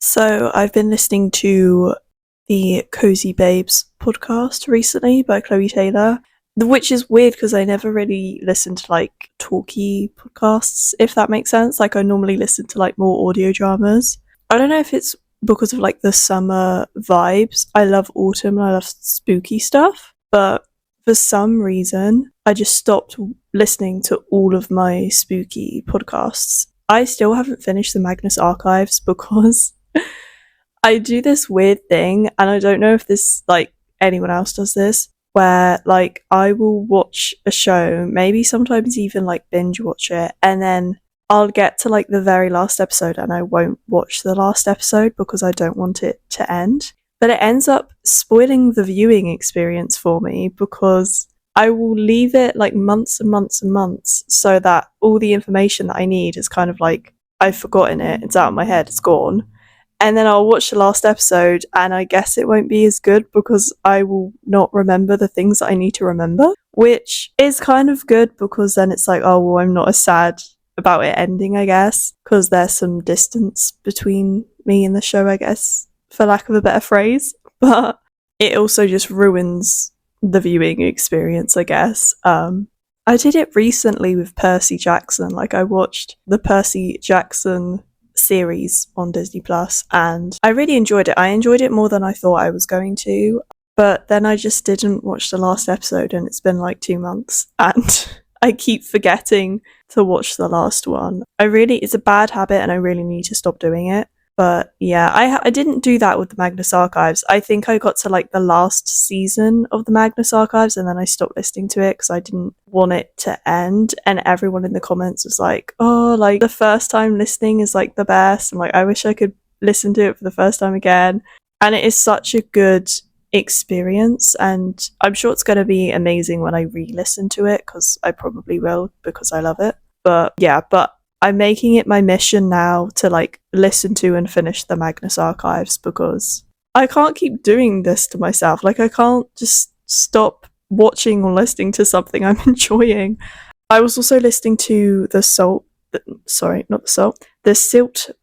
So I've been listening to the Cozy Babes podcast recently by Chloe Taylor, which is weird because I never really listen to like talky podcasts, if that makes sense. Like I normally listen to like more audio dramas. I don't know if it's because of like the summer vibes. I love autumn and I love spooky stuff, but for some reason I just stopped listening to all of my spooky podcasts. I still haven't finished the Magnus Archives because I do this weird thing, and I don't know if this, like, anyone else does this, where, like, I will watch a show, maybe sometimes even, like, binge watch it, and then I'll get to, like, the very last episode, and I won't watch the last episode because I don't want it to end. But it ends up spoiling the viewing experience for me because I will leave it, like, months and months and months so that all the information that I need is kind of, like, I've forgotten it, it's out of my head, it's gone. And then I'll watch the last episode and I guess it won't be as good because I will not remember the things that I need to remember, which is kind of good because then it's like, oh, well, I'm not as sad about it ending, I guess, because there's some distance between me and the show, I guess, for lack of a better phrase. But it also just ruins the viewing experience, I guess. I did it recently with Percy Jackson. Like I watched the Percy Jackson series on Disney Plus and I really enjoyed it. I enjoyed it more than I thought I was going to, but then I just didn't watch the last episode and it's been like 2 months and I keep forgetting to watch the last one. It's a bad habit and I really need to stop doing it. But yeah, I didn't do that with the Magnus Archives. I think I got to like the last season of the Magnus Archives and then I stopped listening to it because I didn't want it to end. And everyone in the comments was like, oh, like the first time listening is like the best. And like, I wish I could listen to it for the first time again. And it is such a good experience. And I'm sure it's going to be amazing when I re-listen to it because I probably will because I love it. But yeah, I'm making it my mission now to like listen to and finish the Magnus Archives because I can't keep doing this to myself. Like I can't just stop watching or listening to something I'm enjoying. I was also listening to the Silt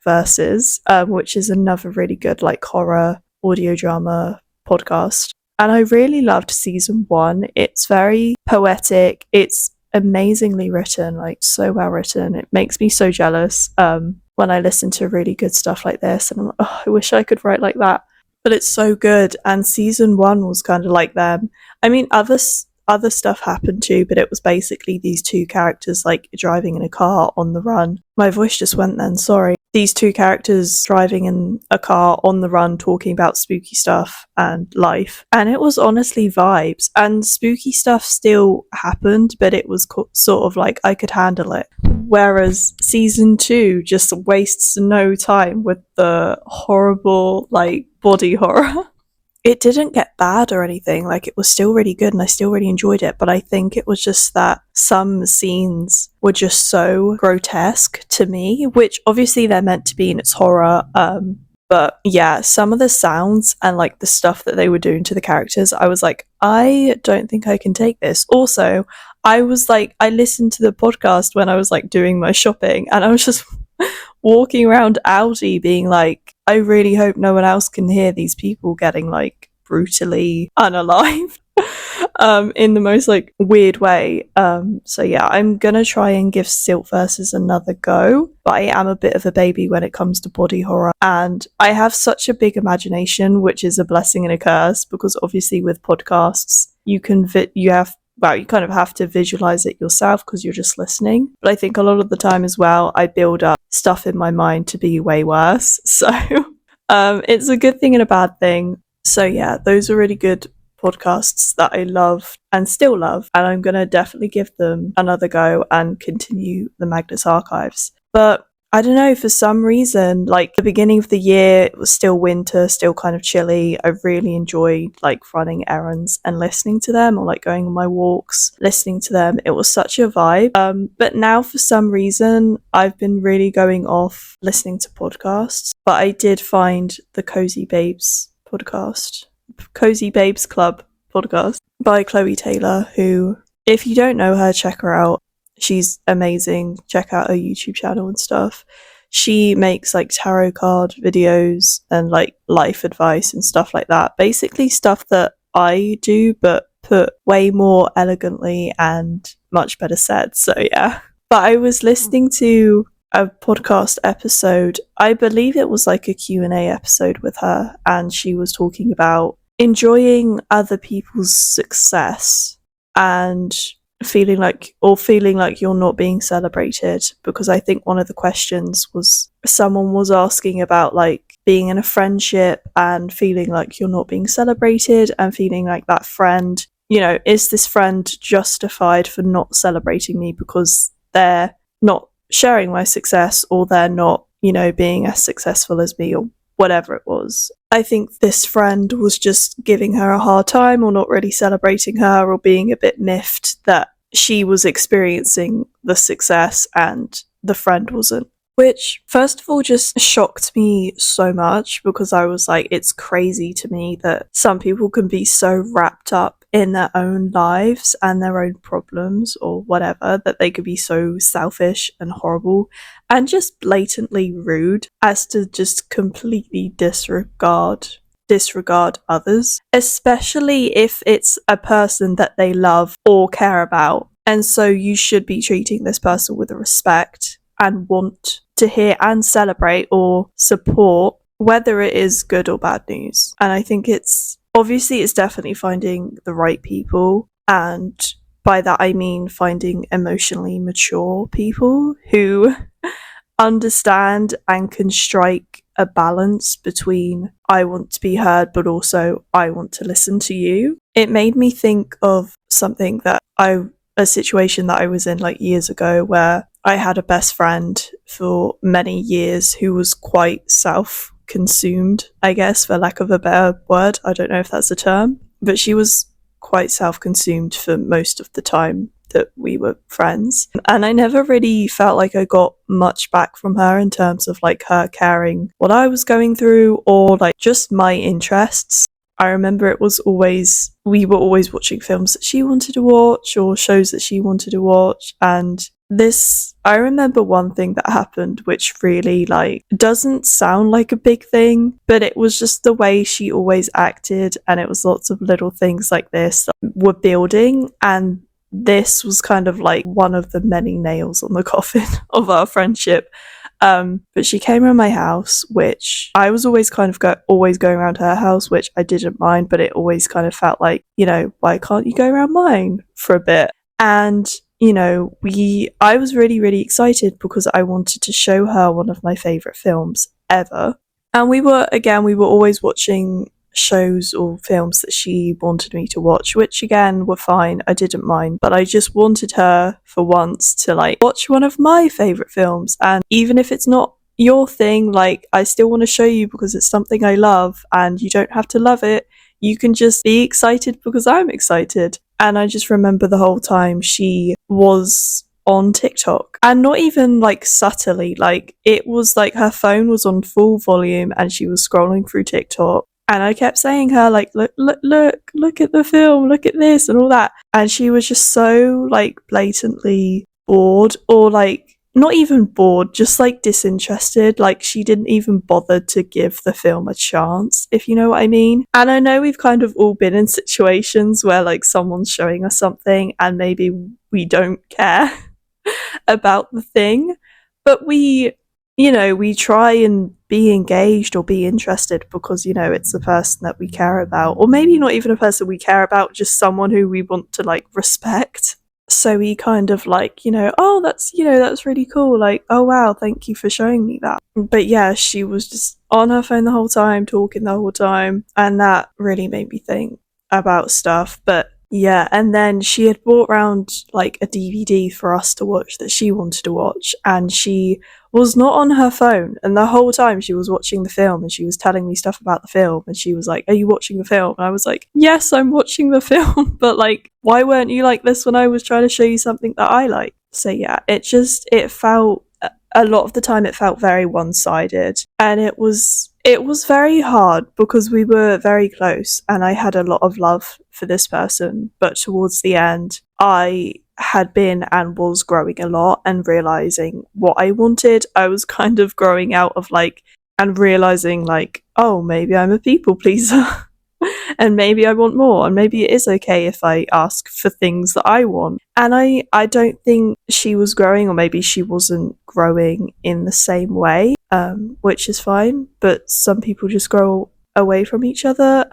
Verses, which is another really good like horror audio drama podcast. And I really loved season 1. It's very poetic. It's amazingly written, like so well written. It makes me so jealous when I listen to really good stuff like this and I'm like, oh, I wish I could write like that, but it's so good. And season 1 was kind of like them. I mean, other stuff happened too, but it was basically these two characters like driving in a car on the run. My voice just went then, sorry. These two characters driving in a car on the run talking about spooky stuff and life. And it was honestly vibes. And spooky stuff still happened, but it was sort of like I could handle it. Whereas season 2 just wastes no time with the horrible, like, body horror. It didn't get bad or anything, like it was still really good and I still really enjoyed it, but I think it was just that some scenes were just so grotesque to me, which obviously they're meant to be and it's horror, but yeah, some of the sounds and like the stuff that they were doing to the characters, I was like, I don't think I can take this. Also, I listened to the podcast when I was like doing my shopping and I was just walking around Aldi being like, I really hope no one else can hear these people getting like brutally unalived in the most like weird way. So yeah, I'm gonna try and give Silt Versus another go, but I am a bit of a baby when it comes to body horror and I have such a big imagination, which is a blessing and a curse because obviously with podcasts you kind of have to visualize it yourself because you're just listening. But I think a lot of the time as well, I build up stuff in my mind to be way worse. So it's a good thing and a bad thing. So yeah, those are really good podcasts that I love and still love. And I'm going to definitely give them another go and continue the Magnus Archives. But I don't know, for some reason, like the beginning of the year, it was still winter, still kind of chilly. I really enjoyed like running errands and listening to them or like going on my walks, listening to them. It was such a vibe. But now for some reason, I've been really going off listening to podcasts. But I did find the Cozy Babes Club podcast by Chloe Taylor, who, if you don't know her, check her out. She's amazing. Check out her YouTube channel and stuff. She makes like tarot card videos and like life advice and stuff like that. Basically stuff that I do, but put way more elegantly and much better said. So yeah. But I was listening to a podcast episode. I believe it was like a Q&A episode with her, and she was talking about enjoying other people's success and feeling like you're not being celebrated, because I think one of the questions was someone was asking about like being in a friendship and feeling like you're not being celebrated and feeling like that friend, you know, is this friend justified for not celebrating me because they're not sharing my success, or they're not, you know, being as successful as me, or whatever it was. I think this friend was just giving her a hard time, or not really celebrating her, or being a bit miffed that she was experiencing the success and the friend wasn't. Which, first of all, just shocked me so much, because I was like, it's crazy to me that some people can be so wrapped up in their own lives and their own problems or whatever, that they could be so selfish and horrible and just blatantly rude as to just completely disregard others, especially if it's a person that they love or care about. And so you should be treating this person with respect and want to hear and celebrate or support, whether it is good or bad news. And I think it's definitely finding the right people, and by that I mean finding emotionally mature people who understand and can strike a balance between I want to be heard but also I want to listen to you. It made me think of something a situation that I was in like years ago, where I had a best friend for many years who was quite self-consumed, I guess, for lack of a better word. I don't know if that's a term, but she was quite self-consumed for most of the time that we were friends. And I never really felt like I got much back from her in terms of like her caring what I was going through, or like just my interests. I remember we were always watching films that she wanted to watch or shows that she wanted to watch. And I remember one thing that happened, which really like doesn't sound like a big thing, but it was just the way she always acted. And it was lots of little things like this that were building. And this was kind of like one of the many nails on the coffin of our friendship. But she came around my house, which I was always kind of always going around her house, which I didn't mind, but it always kind of felt like, you know, why can't you go around mine for a bit? And, you know, I was really, really excited because I wanted to show her one of my favourite films ever. And we were always watching shows or films that she wanted me to watch, which again were fine, I didn't mind, but I just wanted her for once to like watch one of my favourite films. And even if it's not your thing, like I still want to show you because it's something I love, and you don't have to love it, you can just be excited because I'm excited. And I just remember the whole time she was on TikTok, and not even like subtly, like it was like her phone was on full volume and she was scrolling through TikTok. And I kept saying her like, look at the film, look at this and all that. And she was just so like blatantly bored, or like not even bored, just like disinterested. Like she didn't even bother to give the film a chance, if you know what I mean. And I know we've kind of all been in situations where like someone's showing us something and maybe we don't care about the thing, but we try and be engaged or be interested because, you know, it's a person that we care about, or maybe not even a person we care about, just someone who we want to like respect. So we kind of like, oh, that's really cool. Like, oh wow, thank you for showing me that. But yeah, she was just on her phone the whole time, talking the whole time. And that really made me think about stuff. But yeah, and then she had brought round like a DVD for us to watch that she wanted to watch, and she was not on her phone, and the whole time she was watching the film and she was telling me stuff about the film, and she was like, are you watching the film? And I was like, yes, I'm watching the film, but like, why weren't you like this when I was trying to show you something that I like? So yeah, it felt, a lot of the time it felt very one-sided, and it was very hard because we were very close and I had a lot of love for this person, but towards the end I had been and was growing a lot and realizing what I wanted. I was kind of growing out of like, and realizing like, oh, maybe I'm a people pleaser. And maybe I want more, and maybe it is okay if I ask for things that I want. And I don't think she was growing, or maybe she wasn't growing in the same way, which is fine, but some people just grow away from each other.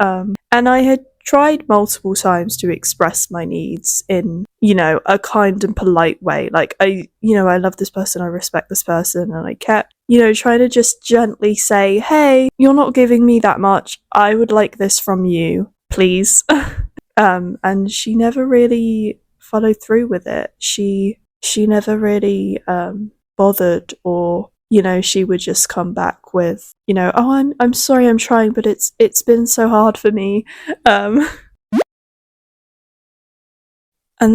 And I had tried multiple times to express my needs in, a kind and polite way. Like, I love this person, I respect this person, and I kept, trying to just gently say, hey, you're not giving me that much. I would like this from you, please. And she never really followed through with it. She never really bothered, or she would just come back with, oh, I'm sorry, I'm trying, but it's been so hard for me. And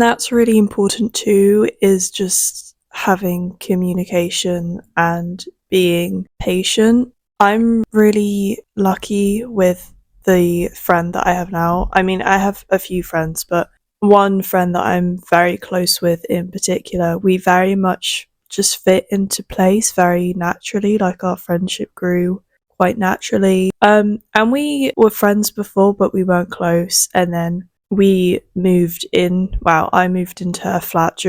that's really important too, is just having communication and being patient. I'm really lucky with the friend that I have now. I mean, I have a few friends, but one friend that I'm very close with in particular, we very much just fit into place very naturally. Like, our friendship grew quite naturally. And we were friends before, but we weren't close. And then we moved in. Wow, I moved into her flat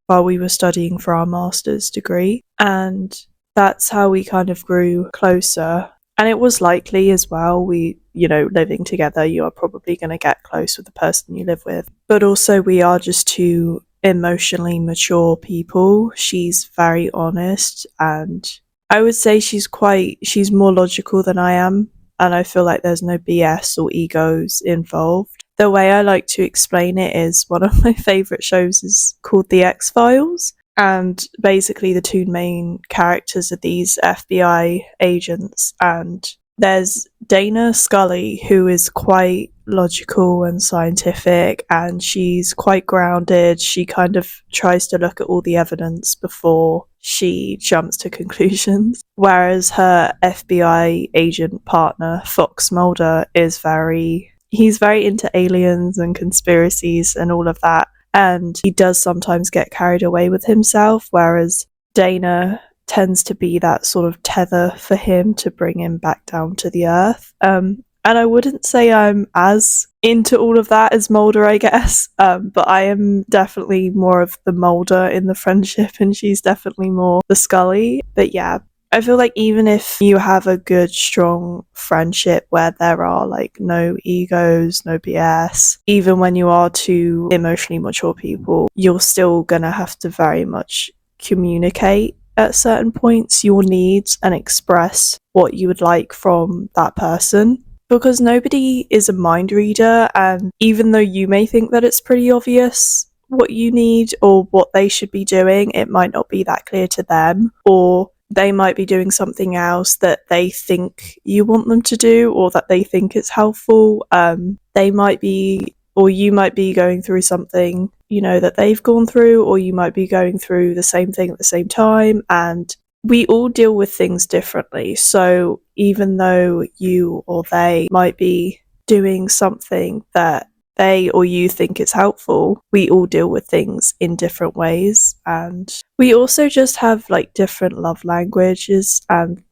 while we were studying for our master's degree, and that's how we kind of grew closer. And it was likely as well, we, living together, you are probably going to get close with the person you live with. But also, we are just two emotionally mature people. She's very honest, and I would say she's more logical than I am. And I feel like there's no BS or egos involved. The way I like to explain it is, one of my favourite shows is called The X-Files. And basically the two main characters are these FBI agents, and there's Dana Scully, who is quite logical and scientific, and she's quite grounded. She kind of tries to look at all the evidence before she jumps to conclusions. Whereas her FBI agent partner, Fox Mulder, he's very into aliens and conspiracies and all of that. And he does sometimes get carried away with himself, whereas Dana tends to be that sort of tether for him to bring him back down to the earth. And I wouldn't say I'm as into all of that as Mulder, I guess, but I am definitely more of the Mulder in the friendship, and she's definitely more the Scully. But yeah, I feel like even if you have a good, strong friendship where there are like no egos, no BS, even when you are two emotionally mature people, you're still gonna have to very much communicate at certain points your needs and express what you would like from that person. Because nobody is a mind reader, and even though you may think that it's pretty obvious what you need or what they should be doing, it might not be that clear to them, or they might be doing something else that they think you want them to do, or that they think is helpful. They might be, or you might be going through something, that they've gone through, or you might be going through the same thing at the same time, and we all deal with things differently. So even though you or they might be doing something that they or you think is helpful, we all deal with things in different ways. And we also just have like different love languages, and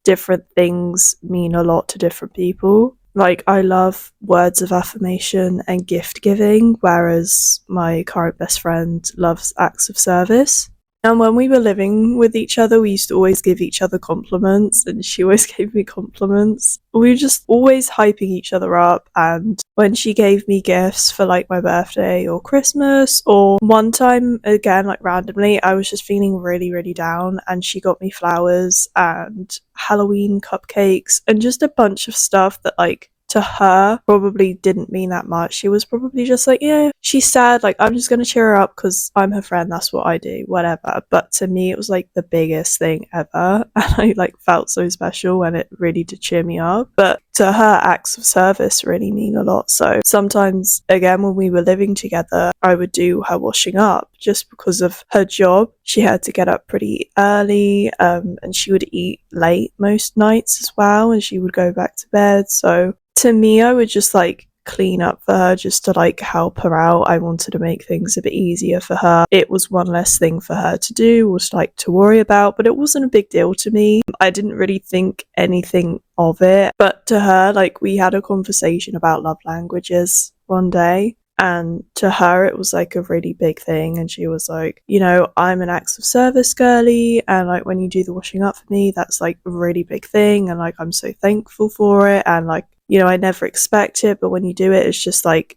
different things mean a lot to different people. Like, I love words of affirmation and gift giving, whereas my current best friend loves acts of service. And when we were living with each other, we used to always give each other compliments, and she always gave me compliments. We were just always hyping each other up. And when she gave me gifts for like my birthday or Christmas, or one time, again, like randomly, I was just feeling really, really down, and she got me flowers and Halloween cupcakes and just a bunch of stuff that, like, to her probably didn't mean that much. She was probably just like, yeah, she's sad, like, I'm just gonna cheer her up because I'm her friend, that's what I do, whatever. But to me, it was like the biggest thing ever, and I like felt so special, and it really did cheer me up. But to her, acts of service really mean a lot. So sometimes, again, when we were living together, I would do her washing up just because of her job. She had to get up pretty early, and she would eat late most nights as well, and she would go back to bed. So to me, I would just like clean up for her, just to like help her out. I wanted to make things a bit easier for her. It was one less thing for her to do, or like to worry about, but it wasn't a big deal to me. I didn't really think anything of it, but to her, like, we had a conversation about love languages one day, and to her it was like a really big thing, and she was like, you know, I'm an acts of service girly, and like when you do the washing up for me, that's like a really big thing, and like I'm so thankful for it, and like, you know, I never expect it, but when you do it, it's just like,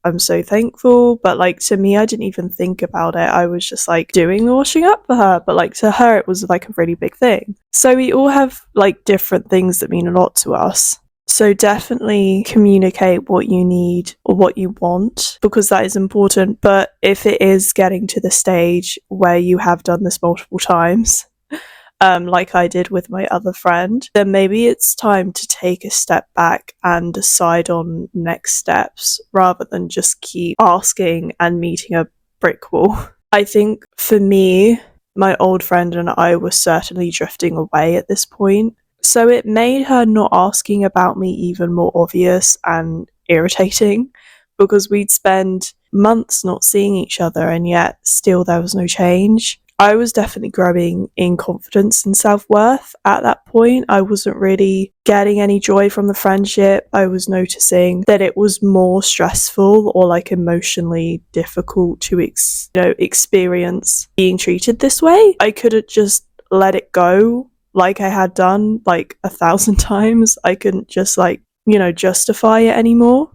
I'm so thankful. But like to me, I didn't even think about it. I was just like doing the washing up for her, but like to her it was like a really big thing. So we all have like different things that mean a lot to us. So definitely communicate what you need or what you want, because that is important. But if it is getting to the stage where you have done this multiple times, like I did with my other friend, then maybe it's time to take a step back and decide on next steps, rather than just keep asking and meeting a brick wall. I think for me, my old friend and I were certainly drifting away at this point. So it made her not asking about me even more obvious and irritating, because we'd spend months not seeing each other and yet still there was no change. I was definitely growing in confidence and self-worth at that point. I wasn't really getting any joy from the friendship. I was noticing that it was more stressful or like emotionally difficult to experience being treated this way. I could have just let it go like I had done like 1,000 times. I couldn't just like, you know, justify it anymore.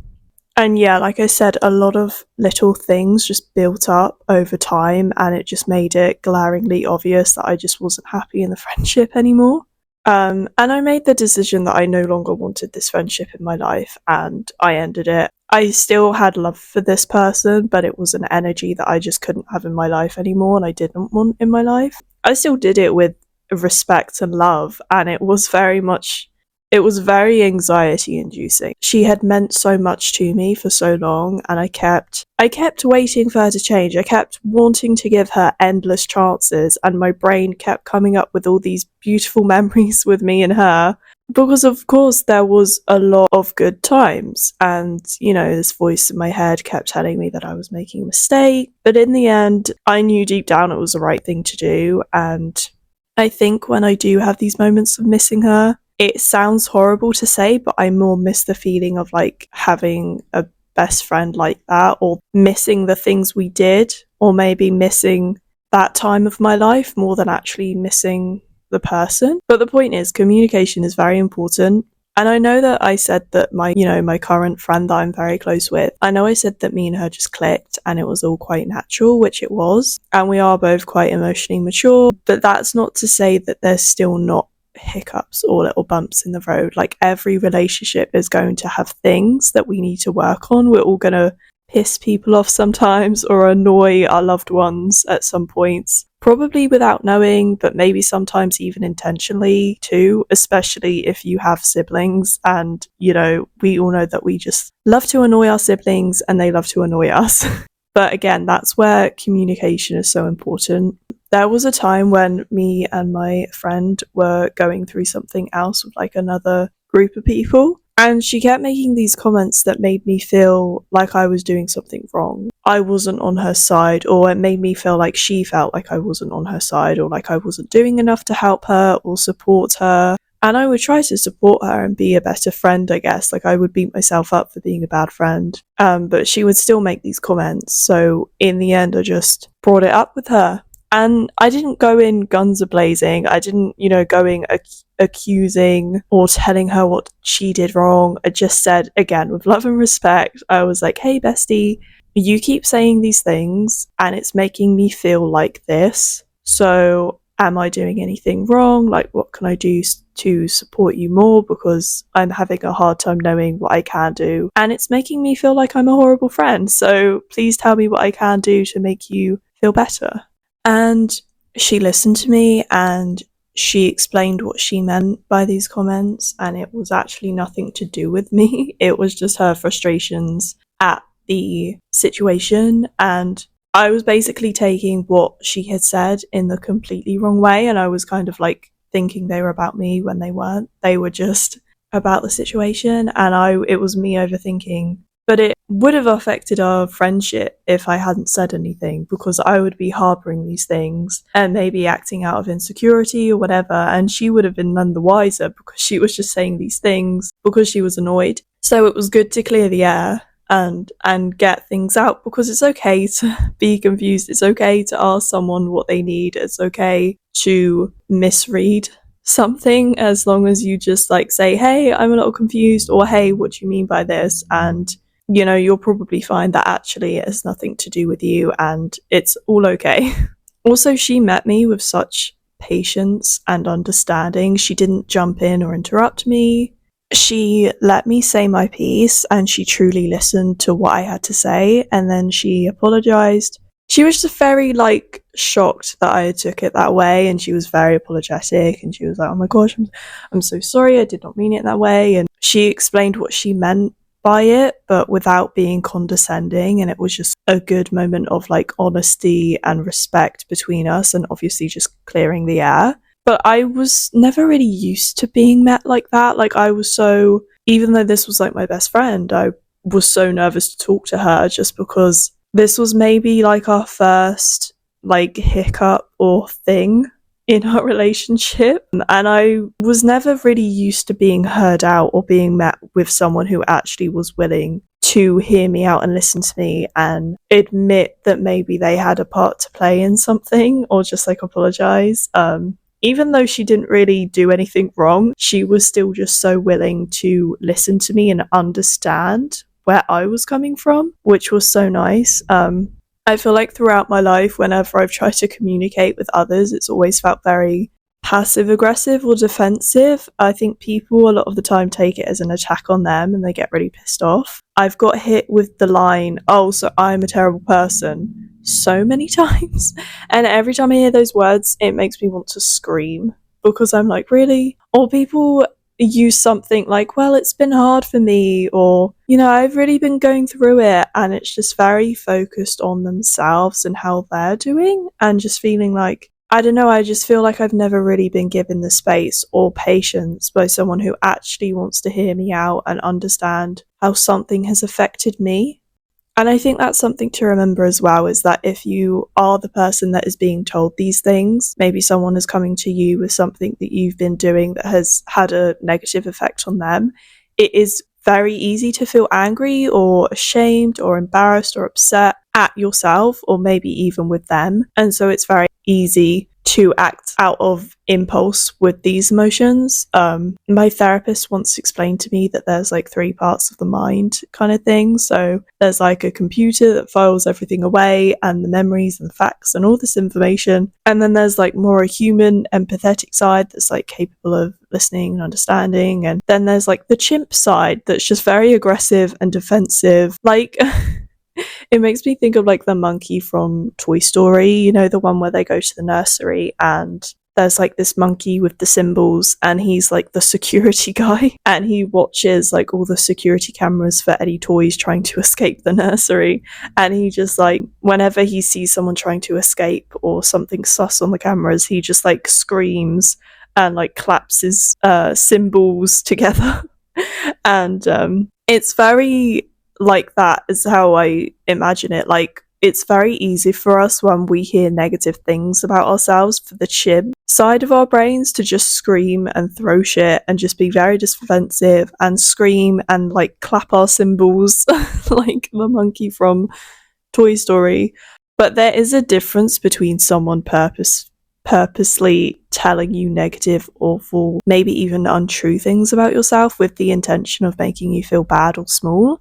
And yeah, like I said, a lot of little things just built up over time, and it just made it glaringly obvious that I just wasn't happy in the friendship anymore. And I made the decision that I no longer wanted this friendship in my life, and I ended it. I still had love for this person, but it was an energy that I just couldn't have in my life anymore, and I didn't want in my life. I still did it with respect and love, and it was very anxiety inducing. She had meant so much to me for so long, and I kept waiting for her to change. I kept wanting to give her endless chances, and my brain kept coming up with all these beautiful memories with me and her, because of course there was a lot of good times, and you know, this voice in my head kept telling me that I was making a mistake, but in the end I knew deep down it was the right thing to do. And I think when I do have these moments of missing her, it sounds horrible to say, but I more miss the feeling of like having a best friend like that, or missing the things we did, or maybe missing that time of my life more than actually missing the person. But the point is, communication is very important. And I know that I said that my current friend that I'm very close with, I know I said that me and her just clicked and it was all quite natural, which it was. And we are both quite emotionally mature, but that's not to say that there's still not hiccups or little bumps in the road. Like, every relationship is going to have things that we need to work on. We're all going to piss people off sometimes, or annoy our loved ones at some points, probably without knowing, but maybe sometimes even intentionally too, especially if you have siblings. And you know, we all know that we just love to annoy our siblings and they love to annoy us. But again, that's where communication is so important. There was a time when me and my friend were going through something else with like another group of people, and she kept making these comments that made me feel like I was doing something wrong. I wasn't on her side, or it made me feel like she felt like I wasn't on her side, or like I wasn't doing enough to help her or support her. And I would try to support her and be a better friend, I guess. Like, I would beat myself up for being a bad friend. But she would still make these comments. So in the end, I just brought it up with her. And I didn't go in guns a-blazing. I didn't, go in accusing or telling her what she did wrong. I just said, again, with love and respect, I was like, hey, bestie, you keep saying these things and it's making me feel like this. So am I doing anything wrong? Like, what can I do to support you more? Because I'm having a hard time knowing what I can do. And it's making me feel like I'm a horrible friend. So please tell me what I can do to make you feel better. And she listened to me and she explained what she meant by these comments. And it was actually nothing to do with me. It was just her frustrations at the situation. And I was basically taking what she had said in the completely wrong way, and I was kind of like thinking they were about me when they weren't. They were just about the situation, and it was me overthinking. But it would have affected our friendship if I hadn't said anything, because I would be harboring these things and maybe acting out of insecurity or whatever, and she would have been none the wiser because she was just saying these things because she was annoyed. So it was good to clear the air and get things out, because it's okay to be confused. It's okay to ask someone what they need. It's okay to misread something, as long as you just like say, hey, I'm a little confused, or hey, what do you mean by this? And you'll probably find that actually it has nothing to do with you and it's all okay. Also, she met me with such patience and understanding. She didn't jump in or interrupt me. She let me say my piece and she truly listened to what I had to say, and then she apologized. She was just very shocked that I took it that way, and she was very apologetic, and she was like, oh my gosh, I'm so sorry, I did not mean it that way. And she explained what she meant by it, but without being condescending, and it was just a good moment of honesty and respect between us, and obviously just clearing the air. But I was never really used to being met like that. Even though this was my best friend, I was so nervous to talk to her, just because this was maybe our first hiccup or thing in our relationship, and I was never really used to being heard out or being met with someone who actually was willing to hear me out and listen to me and admit that maybe they had a part to play in something, or just apologize. Even though she didn't really do anything wrong, she was still just so willing to listen to me and understand where I was coming from, which was so nice. I feel throughout my life, whenever I've tried to communicate with others, it's always felt very passive aggressive or defensive. I think people a lot of the time take it as an attack on them and they get really pissed off. I've got hit with the line, oh, so I'm a terrible person, so many times. And every time I hear those words, it makes me want to scream, because I'm like, really? Or people use something well, it's been hard for me, or I've really been going through it, and it's just very focused on themselves and how they're doing, and just feeling I don't know, I just feel I've never really been given the space or patience by someone who actually wants to hear me out and understand how something has affected me. And I think that's something to remember as well, is that if you are the person that is being told these things, maybe someone is coming to you with something that you've been doing that has had a negative effect on them, it is very easy to feel angry or ashamed or embarrassed or upset at yourself, or maybe even with them. And so it's very easy to act out of impulse with these emotions. My therapist once explained to me that there's 3 parts of the mind kind of thing. So there's a computer that files everything away, and the memories and the facts and all this information. And then there's more a human, empathetic side that's capable of listening and understanding. And then there's the chimp side that's just very aggressive and defensive. It makes me think of the monkey from Toy Story, the one where they go to the nursery and there's this monkey with the symbols, and he's the security guy, and he watches all the security cameras for any toys trying to escape the nursery, and he just whenever he sees someone trying to escape or something sus on the cameras, he just screams and claps his cymbals together. And it's very that is how I imagine it. It's very easy for us when we hear negative things about ourselves, for the chimp side of our brains to just scream and throw shit and just be very defensive and scream and clap our cymbals like the monkey from Toy Story. But there is a difference between someone purposely telling you negative, awful, maybe even untrue things about yourself with the intention of making you feel bad or small,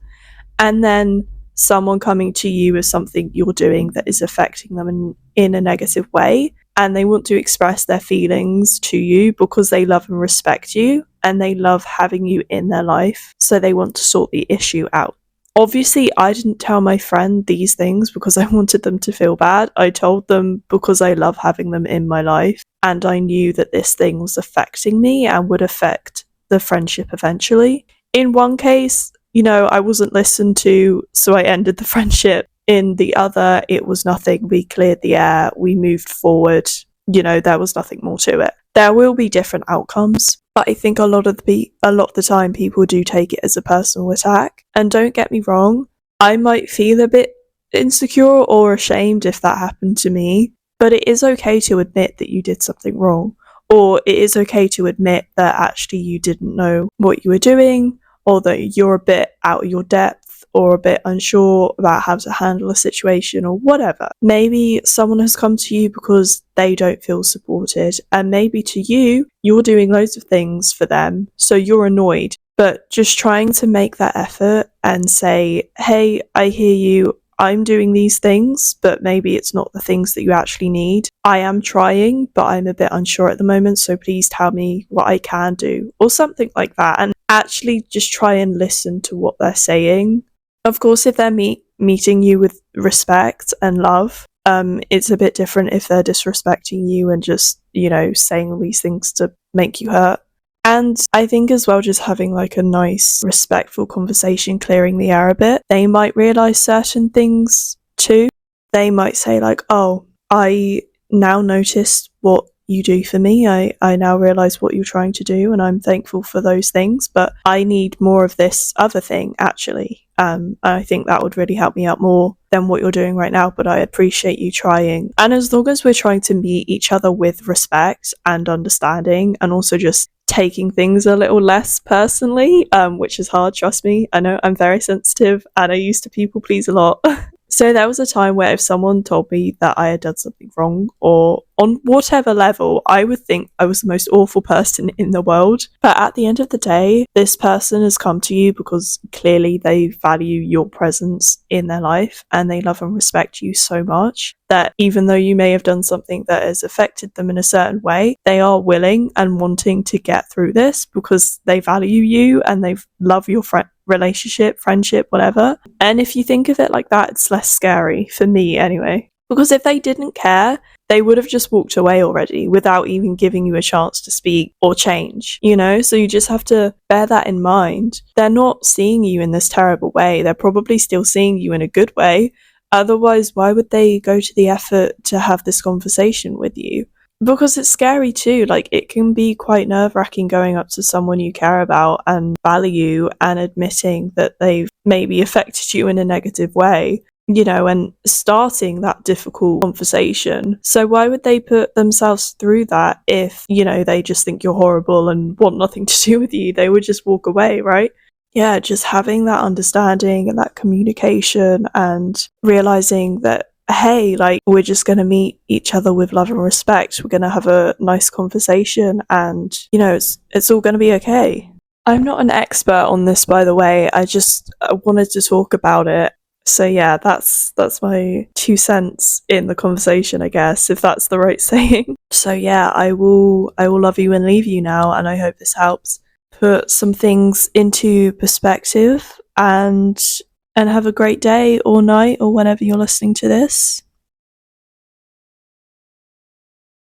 and then someone coming to you with something you're doing that is affecting them in a negative way, and they want to express their feelings to you because they love and respect you, and they love having you in their life, so they want to sort the issue out. Obviously, I didn't tell my friend these things because I wanted them to feel bad. I told them because I love having them in my life, and I knew that this thing was affecting me and would affect the friendship eventually. In one case, I wasn't listened to, so I ended the friendship. In the other, it was nothing. We cleared the air, we moved forward. There was nothing more to it. there will be different outcomes, but I think a lot of the time people do take it as a personal attack. And don't get me wrong, I might feel a bit insecure or ashamed if that happened to me, but it is okay to admit that you did something wrong, or it is okay to admit that actually you didn't know what you were doing, or that you're a bit out of your depth, or a bit unsure about how to handle a situation, or whatever. Maybe someone has come to you because they don't feel supported, and maybe to you, you're doing loads of things for them, so you're annoyed. But just trying to make that effort and say, hey, I hear you, I'm doing these things, but maybe it's not the things that you actually need. I am trying, but I'm a bit unsure at the moment, so please tell me what I can do, or something like that. And actually just try and listen to what they're saying. Of course, if they're meeting you with respect and love, it's a bit different if they're disrespecting you and just, saying all these things to make you hurt. And I think as well, just having like a nice, respectful conversation, clearing the air a bit. They might realise certain things too. They might say like, oh, I now noticed what you do for me. I now realise what you're trying to do, and I'm thankful for those things, but I need more of this other thing, actually. I think that would really help me out more than what you're doing right now, but I appreciate you trying. And as long as we're trying to meet each other with respect and understanding, and also just taking things a little less personally, which is hard, trust me. I know I'm very sensitive and I used to people please a lot. So there was a time where if someone told me that I had done something wrong, or on whatever level, I would think I was the most awful person in the world. But at the end of the day, this person has come to you because clearly they value your presence in their life and they love and respect you so much that even though you may have done something that has affected them in a certain way, they are willing and wanting to get through this because they value you and they love your relationship, friendship, whatever. And if you think of it like that, it's less scary, for me anyway. Because if they didn't care, they would have just walked away already without even giving you a chance to speak or change, So you just have to bear that in mind. They're not seeing you in this terrible way. They're probably still seeing you in a good way. Otherwise, why would they go to the effort to have this conversation with you? Because it's scary too. Like, it can be quite nerve-wracking going up to someone you care about and value and admitting that they've maybe affected you in a negative way, and starting that difficult conversation. So why would they put themselves through that if, they just think you're horrible and want nothing to do with you? They would just walk away, right? Yeah, just having that understanding and that communication and realizing that, hey, like, we're just going to meet each other with love and respect. We're going to have a nice conversation and, it's all going to be okay. I'm not an expert on this, by the way. I wanted to talk about it. So yeah, that's my 2 cents in the conversation, I guess, if that's the right saying. So yeah, I will love you and leave you now, and I hope this helps put some things into perspective, and have a great day or night or whenever you're listening to this.